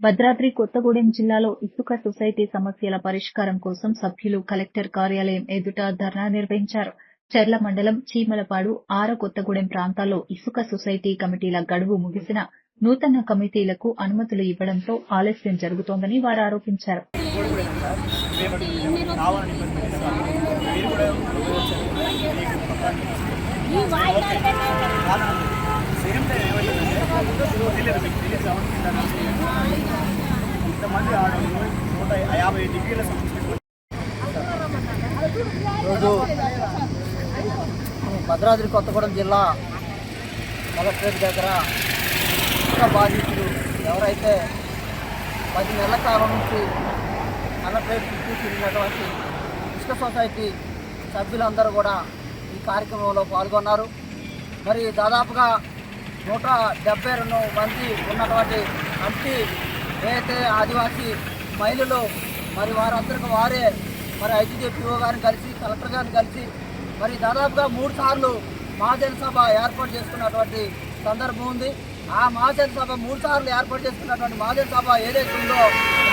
భద్రాద్రి కొత్తగూడెం జిల్లాలో ఇసుక సొసైటీ సమస్యల పరిష్కారం కోసం సభ్యులు కలెక్టర్ కార్యాలయం ఎదుట ధర్నా నిర్వహించారు. చెర్ల మండలం చీమలపాడు, కొత్తగూడెం ప్రాంతాల్లో ఇసుక సొసైటీ కమిటీల గడువు ముగిసినా నూతన కమిటీలకు అనుమతులు ఇవ్వడంతో ఆలస్యం జరుగుతోందని వారు ఆరోపించారు. రోజు భద్రాద్రి కొత్తగూడెం జిల్లా కలెక్టరేట్ దగ్గర ఇసుక బాధితులు ఎవరైతే 10 నెలల కాలం నుంచి కలెక్టరేట్ చుట్టూ తిరిగినటువంటి ఇసుక సొసైటీ సభ్యులందరూ కూడా ఈ కార్యక్రమంలో పాల్గొన్నారు. మరి దాదాపుగా 172 మంది ఉన్నటువంటి కమిటీ ఏదైతే ఆదివాసీ మహిళలు మరి వారందరికీ వారే మరి ఐటీడీపీఓ గారిని కలిసి కలెక్టర్ గారిని కలిసి మరి దాదాపుగా 3 సార్లు మహాజన సభ ఏర్పాటు చేసుకున్నటువంటి సందర్భం ఉంది. ఆ మహాజన సభ 3 సార్లు ఏర్పాటు చేసుకున్నటువంటి మహాజన సభ ఏదైతే ఉందో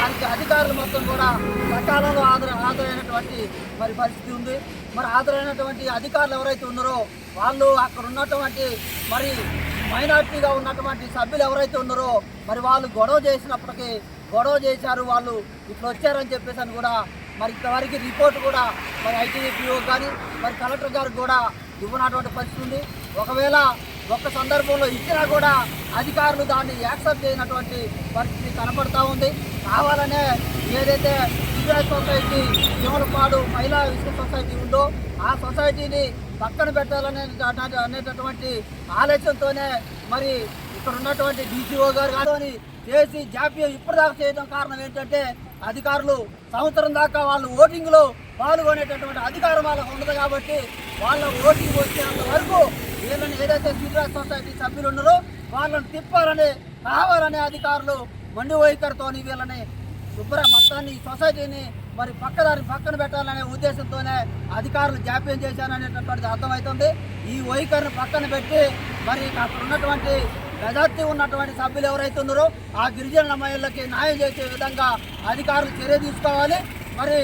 దానికి అధికారులు మొత్తం కూడా సకాలంలో హాజరైనటువంటి మరి పరిస్థితి ఉంది. మరి హాజరైనటువంటి అధికారులు ఎవరైతే ఉన్నారో వాళ్ళు అక్కడ ఉన్నటువంటి మరి మైనార్టీగా ఉన్నటువంటి సభ్యులు ఎవరైతే ఉన్నారో మరి వాళ్ళు గొడవ చేసినప్పటికీ గొడవ చేశారు, వాళ్ళు ఇట్లా వచ్చారని చెప్పేసి అని కూడా మరి ఇంతవరకు రిపోర్ట్ కూడా మరి ఐటీడీపీఓ కానీ మరి కలెక్టర్ గారికి కూడా ఇవ్వనటువంటి పరిస్థితి ఉంది. ఒకవేళ ఒక్క సందర్భంలో ఇచ్చినా కూడా అధికారులు దాన్ని యాక్సెప్ట్ చేయనటువంటి పరిస్థితి కనపడతా ఉంది. కావాలనే ఏదైతే ఇసుక సొసైటీ చీమలపాడు మహిళా ఇసుక సొసైటీ ఉందో ఆ సొసైటీని పక్కన పెట్టాలనేటటువంటి ఆలోచనతోనే మరి ఇక్కడ ఉన్నటువంటి డీసీఓ గారు కానీ చేసి జాప్యం ఇప్పటిదాకా చేయడం కారణం ఏంటంటే అధికారులు సంవత్సరం దాకా వాళ్ళు ఓటింగ్లో పాల్గొనేటటువంటి అధికారం వాళ్ళకు ఉండదు కాబట్టి వాళ్ళ ఓటింగ్ వచ్చేంత వరకు వీళ్ళని ఏదైతే ఇసుక సొసైటీ సభ్యులు ఉన్నారో వాళ్ళని తిప్పాలని కావాలనే అధికారులు మండి వైఖరితో వీళ్ళని మొత్తాన్ని సొసైటీని మరి పక్కన పెట్టాలనే ఉద్దేశంతోనే అధికారులు జాప్యం చేశారనేటటువంటిది అర్థమవుతుంది. ఈ వైఖరిని పక్కన పెట్టి మరి అక్కడ ఉన్నటువంటి మెజార్టీ ఉన్నటువంటి సభ్యులు ఎవరైతే ఉన్నారో ఆ గిరిజన మహిళలకి న్యాయం చేసే విధంగా అధికారులు చర్య తీసుకోవాలి. మరి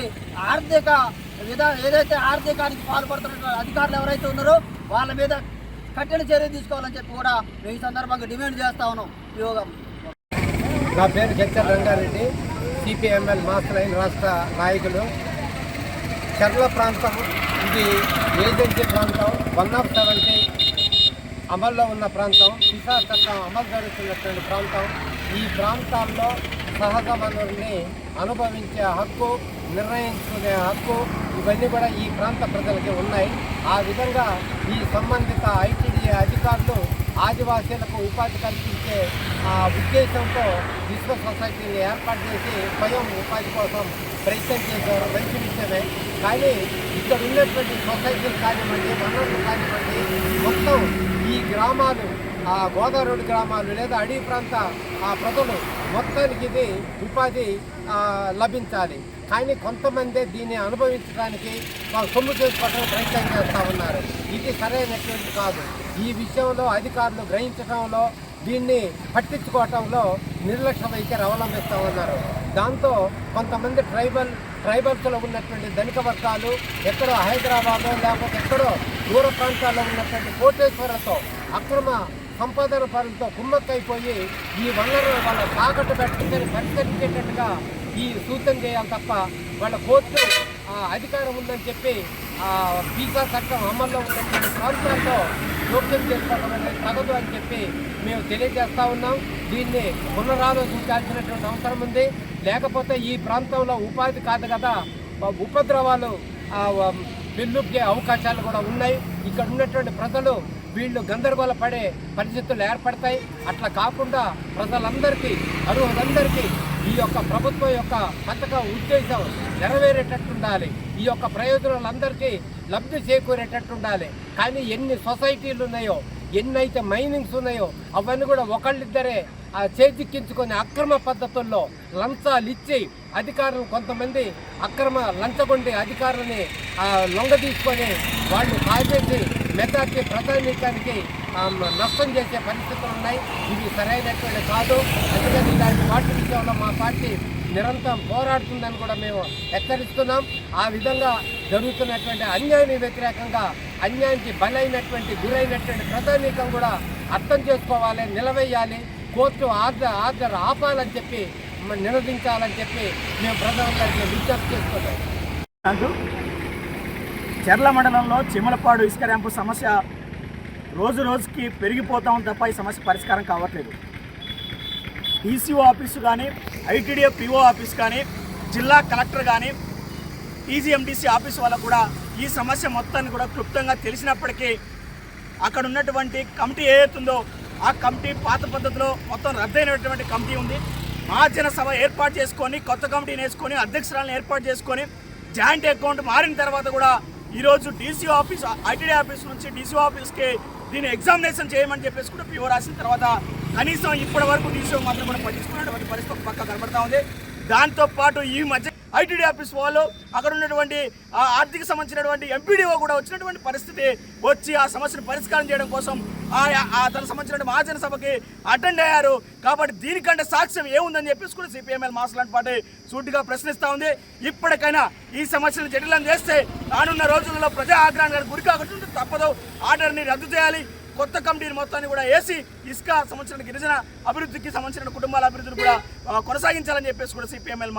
ఏదైతే ఆర్థికానికి పాల్పడుతున్న అధికారులు ఎవరైతే ఉన్నారో వాళ్ళ మీద కఠిన చర్య తీసుకోవాలని చెప్పి కూడా ఈ సందర్భంగా డిమాండ్ చేస్తా ఉన్నాం. యోగం నా పేరు జచ్చర్ రంగారెడ్డి, సిపిఎంఎల్ మాస్టర్ లైన్ రాష్ట్ర నాయకులు. చెర్ల ప్రాంతం ఇది ఏజెన్సీ ప్రాంతం, 170 అమల్లో ఉన్న ప్రాంతం, దిశా చట్టం అమలు జరుగుతున్నటువంటి ప్రాంతం. ఈ ప్రాంతాల్లో సహజ వనరుల్ని అనుభవించే హక్కు, నిర్ణయించుకునే హక్కు ఇవన్నీ కూడా ఈ ప్రాంత ప్రజలకి ఉన్నాయి. ఆ విధంగా ఈ సంబంధిత ఐటీడీఏ అధికారులు ఆదివాసీలకు ఉపాధి కల్పించే ఉద్దేశంతో ఇసుక సొసైటీని ఏర్పాటు చేసి స్వయం ఉపాధి కోసం ప్రయత్నం చేశారు. మంచి విషయమే. కానీ ఇక్కడ ఉన్నటువంటి సొసైటీలు కానివ్వండి, వనరులు కానివ్వండి, మొత్తం ఈ గ్రామాలు, గోదావరి గ్రామాలు లేదా అడవి ప్రాంత ప్రజలు మొత్తానికి ఇది ఉపాధి లభించాలి. కానీ కొంతమంది దీన్ని అనుభవించడానికి సొమ్ము చేసుకోవడానికి ప్రయత్నం చేస్తూ ఉన్నారు. ఇది సరైనటువంటి కాదు. ఈ విషయంలో అధికారులు గ్రహించడంలో, దీన్ని పట్టించుకోవటంలో నిర్లక్ష్య వైఖరి అవలంబిస్తూ ఉన్నారు. దాంతో కొంతమంది ట్రైబల్స్లో ఉన్నటువంటి ధనిక వర్గాలు ఎక్కడో హైదరాబాద్లో లేకపోతే ఎక్కడో దూర ప్రాంతాల్లో ఉన్నటువంటి కోటేశ్వరతో అక్రమ సంపాదన పనులతో కుమ్మక్కైపోయి ఈ వనరులు వాళ్ళ తాకట్టు పెట్టుకుని పరిష్కరించేటట్టుగా ఈ సూచన చేయాలి తప్ప వాళ్ళ కోర్టు అధికారం ఉందని చెప్పి వీసా చట్టం అమల్లో ఉన్నటువంటి ప్రాంతాల్లో జోక్యం చేసుకోవడం అనేది తగదు అని చెప్పి మేము తెలియజేస్తూ ఉన్నాం. దీన్ని పునరాలోచించాల్సినటువంటి అవసరం ఉంది. లేకపోతే ఈ ప్రాంతంలో ఉపాధి కాదు కదా, ఉపద్రవాలు వెల్లుగే అవకాశాలు కూడా ఉన్నాయి. ఇక్కడ ఉన్నటువంటి ప్రజలు వీళ్ళు గందరగోళ పడే పరిస్థితులు ఏర్పడతాయి. అట్లా కాకుండా ప్రజలందరికీ, అర్హులందరికీ ఈ యొక్క ప్రభుత్వం యొక్క పథక ఉద్దేశం నెరవేరేటట్టు ఉండాలి. ఈ యొక్క ప్రయోజనాలందరికీ లబ్ధి చేకూరేటట్టు ఉండాలి. కానీ ఎన్ని సొసైటీలు ఉన్నాయో, ఎన్నైతే మైనింగ్స్ ఉన్నాయో అవన్నీ కూడా ఒకళ్ళిద్దరే చేజిక్కించుకొని అక్రమ పద్ధతుల్లో లంచాలు ఇచ్చి అధికారులు కొంతమంది అక్రమ లంచగొండి అధికారులని లొంగ తీసుకొని వాళ్ళు కాజేసి మెజార్టీ ప్రజానీకానికి నష్టం చేసే పరిస్థితులు ఉన్నాయి. ఇవి సరైనటువంటి కాదు. అందుకని ఇలాంటి వాటి విషయంలో మా పార్టీ నిరంతరం పోరాడుతుందని కూడా మేము హెచ్చరిస్తున్నాం. ఆ విధంగా జరుగుతున్నటువంటి అన్యాయానికి వ్యతిరేకంగా అన్యాయానికి బలైనటువంటి గురైనటువంటి ప్రజానీకం కూడా అర్థం చేసుకోవాలి, నిలవేయాలి, కోర్టు ఆర్డర్ ఆపాలని చెప్పి నినదించాలని చెప్పి మేము ప్రజలందరికీ విజ్ఞప్తి చేస్తున్నాం. చెర్ల మండలంలో చిమ్మలపాడు ఇసుక ర్యాంపు సమస్య రోజు రోజుకి పెరిగిపోతాం తప్ప ఈ సమస్య పరిష్కారం కావట్లేదు. ఈసీఓ ఆఫీసు కానీ, ఐటీడీఏ పిఓ ఆఫీస్ కానీ, జిల్లా కలెక్టర్ కానీ, టీజీఎండీసీ ఆఫీసు వాళ్ళకు కూడా ఈ సమస్య మొత్తాన్ని కూడా క్లుప్తంగా తెలిసినప్పటికీ అక్కడ ఉన్నటువంటి కమిటీ ఏదైతుందో ఆ కమిటీ పాత పద్ధతిలో మొత్తం రద్దయినటువంటి కమిటీ ఉంది. మహాజన సభ ఏర్పాటు చేసుకొని కొత్త కమిటీని వేసుకొని అధ్యక్షురాలను ఏర్పాటు చేసుకొని జాయింట్ అకౌంట్ మారిన తర్వాత కూడా ఈరోజు డీసీ ఆఫీస్, ఐటీడీ ఆఫీస్ నుంచి డీసీ ఆఫీస్కి దీన్ని ఎగ్జామినేషన్ చేయమని చెప్పేసి కూడా పిఓ రాసిన తర్వాత కనీసం ఇప్పటి వరకు డీసీ మాత్రం కూడా పట్టించుకున్నటువంటి పరిస్థితి పక్క కనబడతా ఉంది. దాంతోపాటు ఈ మధ్య ఐటీడీ ఆఫీస్ వాళ్ళు అక్కడ ఉన్నటువంటి ఆర్థిక సంబంధించినటువంటి ఎంపీడీఓ కూడా వచ్చినటువంటి పరిస్థితి వచ్చి ఆ సమస్యను పరిష్కారం చేయడం కోసం తనకు సంబంధించిన మహాజన సభకి అటెండ్ అయ్యారు. కాబట్టి దీనికంటే సాక్ష్యం ఏముందని చెప్పేసి కూడా సిపిఎంఎల్ మాస్లాంటి పార్టీ సూటిగా ప్రశ్నిస్తూ ఉంది. ఇప్పటికైనా ఈ సమస్యను జటిలం చేస్తే రానున్న రోజుల్లో ప్రజా ఆగ్రహానికి గురి కాకుండా తప్పదు. ఆర్డర్ని రద్దు చేయాలి. కొత్త కమిటీని మొత్తాన్ని కూడా వేసి ఇసుక సంబంధించిన గిరిజన అభివృద్ధికి సంబంధించిన కుటుంబాల అభివృద్ధిని కూడా కొనసాగించాలని చెప్పేసి కూడా సిపిఎంఎల్